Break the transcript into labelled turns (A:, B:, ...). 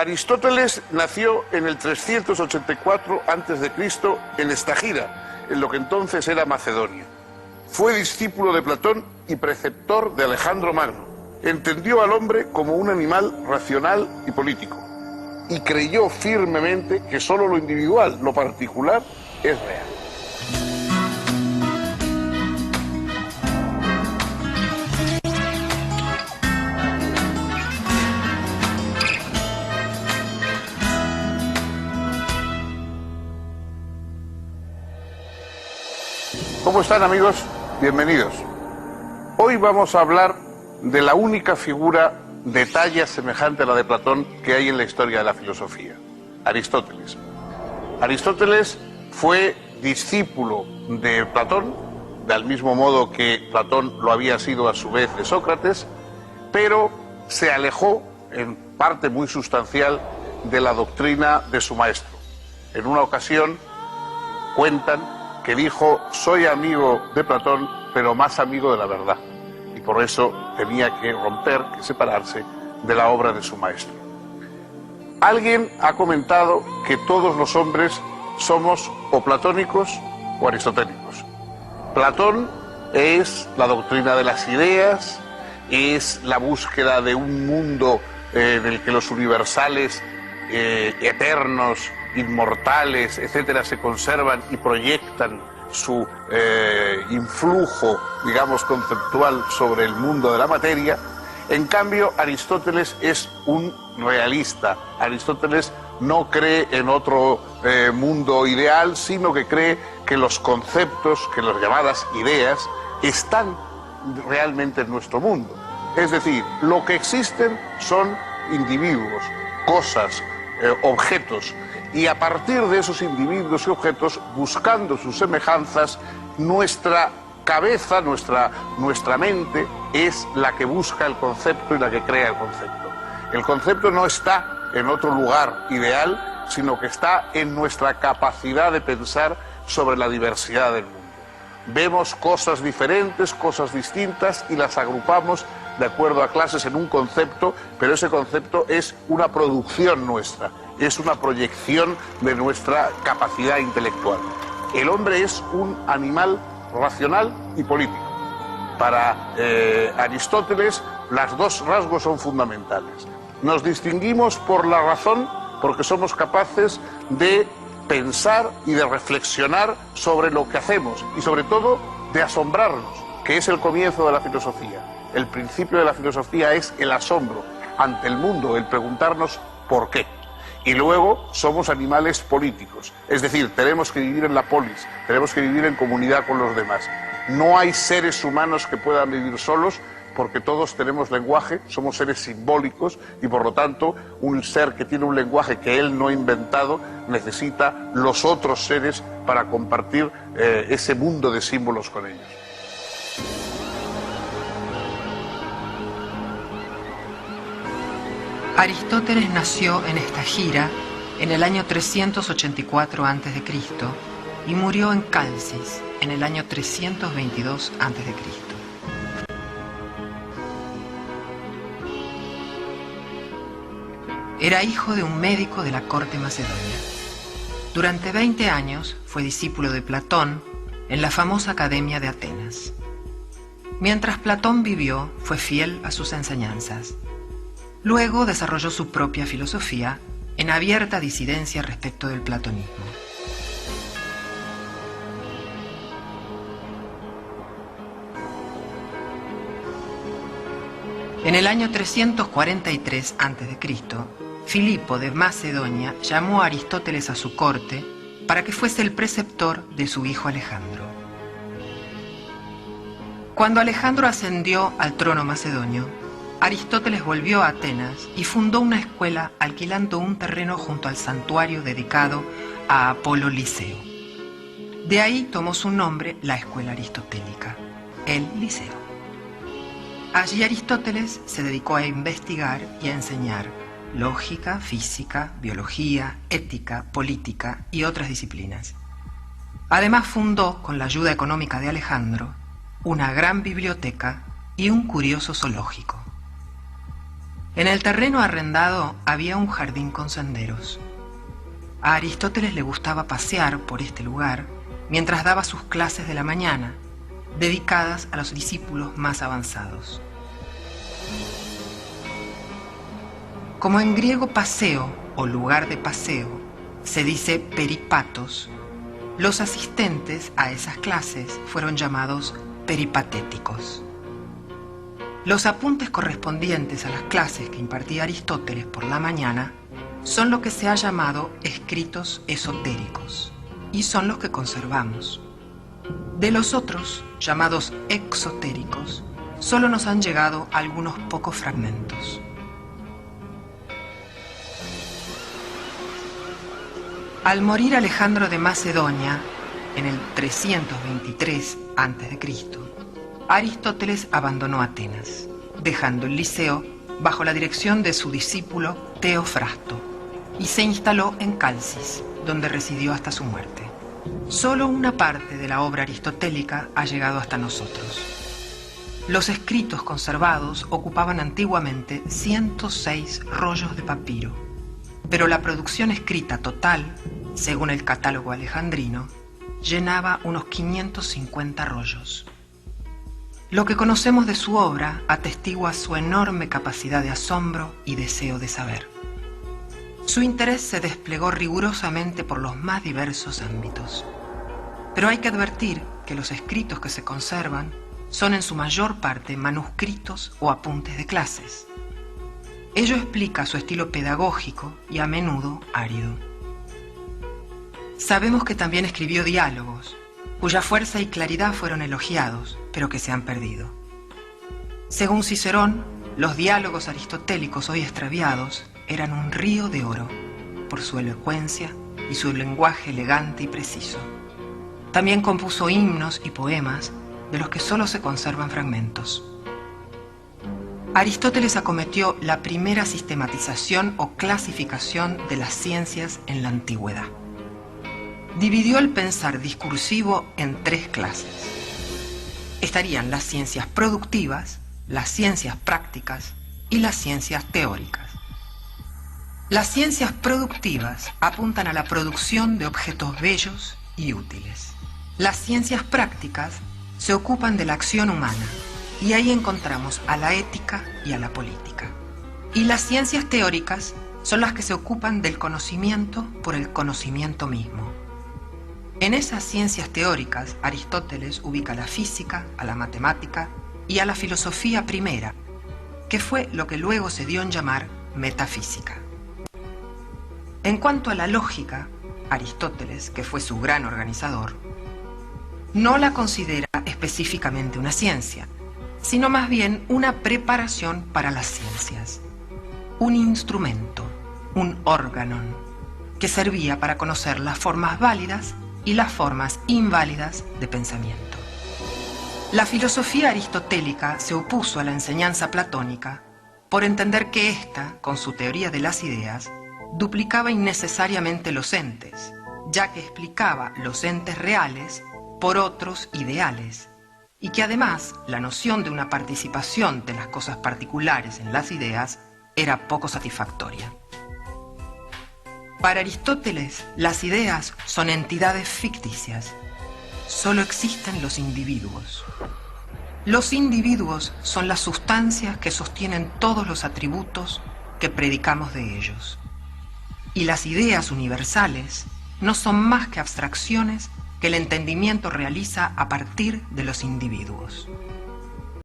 A: Aristóteles nació en el 384 a.C. en Estagira, en lo que entonces era Macedonia. Fue discípulo de Platón y preceptor de Alejandro Magno. Entendió al hombre como un animal racional y político y creyó firmemente que solo lo individual, lo particular, es real. ¿Cómo están, amigos? Bienvenidos. Hoy vamos a hablar de la única figura de talla semejante a la de Platón que hay en la historia de la filosofía, Aristóteles. Aristóteles fue discípulo de Platón, del mismo modo que Platón lo había sido a su vez de Sócrates, pero se alejó en parte muy sustancial de la doctrina de su maestro. En una ocasión cuentan que dijo: soy amigo de Platón, pero más amigo de la verdad. Y por eso tenía que romper, que separarse de la obra de su maestro. Alguien ha comentado que todos los hombres somos o platónicos o aristotélicos. Platón es la doctrina de las ideas, es la búsqueda de un mundo en el que los universales eternos, inmortales, etcétera, se conservan y proyectan su influjo, digamos, conceptual sobre el mundo de la materia. En cambio, Aristóteles es un realista. Aristóteles no cree en otro mundo ideal, sino que cree que los conceptos, que las llamadas ideas, están realmente en nuestro mundo. Es decir, lo que existen son individuos, cosas, objetos, y a partir de esos individuos y objetos, buscando sus semejanzas, nuestra cabeza, nuestra mente es la que busca el concepto y la que crea el concepto. El concepto no está en otro lugar ideal, sino que está en nuestra capacidad de pensar sobre la diversidad del mundo. Vemos cosas diferentes, cosas distintas, y las agrupamos de acuerdo a clases en un concepto, pero ese concepto es una producción nuestra, es una proyección de nuestra capacidad intelectual. El hombre es un animal racional y político. Para Aristóteles, los dos rasgos son fundamentales. Nos distinguimos por la razón, porque somos capaces de pensar y de reflexionar sobre lo que hacemos, y sobre todo de asombrarnos, que es el comienzo de la filosofía. El principio de la filosofía es el asombro ante el mundo, el preguntarnos por qué. Y luego somos animales políticos, es decir, tenemos que vivir en la polis, tenemos que vivir en comunidad con los demás. No hay seres humanos que puedan vivir solos, porque todos tenemos lenguaje, somos seres simbólicos, y por lo tanto un ser que tiene un lenguaje que él no ha inventado necesita los otros seres para compartir ese mundo de símbolos con ellos.
B: Aristóteles nació en Estagira en el año 384 a.C. y murió en Calcis en el año 322 a.C. Era hijo de un médico de la corte macedonia. Durante 20 años fue discípulo de Platón en la famosa Academia de Atenas. Mientras Platón vivió, fue fiel a sus enseñanzas. Luego desarrolló su propia filosofía en abierta disidencia respecto del platonismo. En el año 343 a.C., Filipo de Macedonia llamó a Aristóteles a su corte para que fuese el preceptor de su hijo Alejandro. Cuando Alejandro ascendió al trono macedonio, Aristóteles volvió a Atenas y fundó una escuela alquilando un terreno junto al santuario dedicado a Apolo Liceo. De ahí tomó su nombre la escuela aristotélica, el Liceo. Allí Aristóteles se dedicó a investigar y a enseñar lógica, física, biología, ética, política y otras disciplinas. Además fundó, con la ayuda económica de Alejandro, una gran biblioteca y un curioso zoológico. En el terreno arrendado había un jardín con senderos. A Aristóteles le gustaba pasear por este lugar mientras daba sus clases de la mañana, dedicadas a los discípulos más avanzados. Como en griego paseo o lugar de paseo se dice peripatos, los asistentes a esas clases fueron llamados peripatéticos. Los apuntes correspondientes a las clases que impartía Aristóteles por la mañana son lo que se ha llamado escritos esotéricos y son los que conservamos. De los otros, llamados exotéricos, solo nos han llegado algunos pocos fragmentos. Al morir Alejandro de Macedonia, en el 323 a.C., Aristóteles abandonó Atenas, dejando el Liceo bajo la dirección de su discípulo Teofrasto, y se instaló en Calcis, donde residió hasta su muerte. Solo una parte de la obra aristotélica ha llegado hasta nosotros. Los escritos conservados ocupaban antiguamente 106 rollos de papiro, pero la producción escrita total, según el catálogo alejandrino, llenaba unos 550 rollos. Lo que conocemos de su obra atestigua su enorme capacidad de asombro y deseo de saber. Su interés se desplegó rigurosamente por los más diversos ámbitos. Pero hay que advertir que los escritos que se conservan son en su mayor parte manuscritos o apuntes de clases. Ello explica su estilo pedagógico y a menudo árido. Sabemos que también escribió diálogos, cuya fuerza y claridad fueron elogiados, pero que se han perdido. Según Cicerón, los diálogos aristotélicos hoy extraviados eran un río de oro, por su elocuencia y su lenguaje elegante y preciso. También compuso himnos y poemas, de los que solo se conservan fragmentos. Aristóteles acometió la primera sistematización o clasificación de las ciencias en la antigüedad. Dividió el pensar discursivo en 3 clases. Estarían las ciencias productivas, las ciencias prácticas y las ciencias teóricas. Las ciencias productivas apuntan a la producción de objetos bellos y útiles. Las ciencias prácticas se ocupan de la acción humana y ahí encontramos a la ética y a la política. Y las ciencias teóricas son las que se ocupan del conocimiento por el conocimiento mismo. En esas ciencias teóricas, Aristóteles ubica a la física, a la matemática y a la filosofía primera, que fue lo que luego se dio en llamar metafísica. En cuanto a la lógica, Aristóteles, que fue su gran organizador, no la considera específicamente una ciencia, sino más bien una preparación para las ciencias, un instrumento, un órgano, que servía para conocer las formas válidas y las formas inválidas de pensamiento. La filosofía aristotélica se opuso a la enseñanza platónica por entender que ésta, con su teoría de las ideas, duplicaba innecesariamente los entes, ya que explicaba los entes reales por otros ideales, y que además la noción de una participación de las cosas particulares en las ideas era poco satisfactoria. Para Aristóteles, las ideas son entidades ficticias. Solo existen los individuos. Los individuos son las sustancias que sostienen todos los atributos que predicamos de ellos. Y las ideas universales no son más que abstracciones que el entendimiento realiza a partir de los individuos.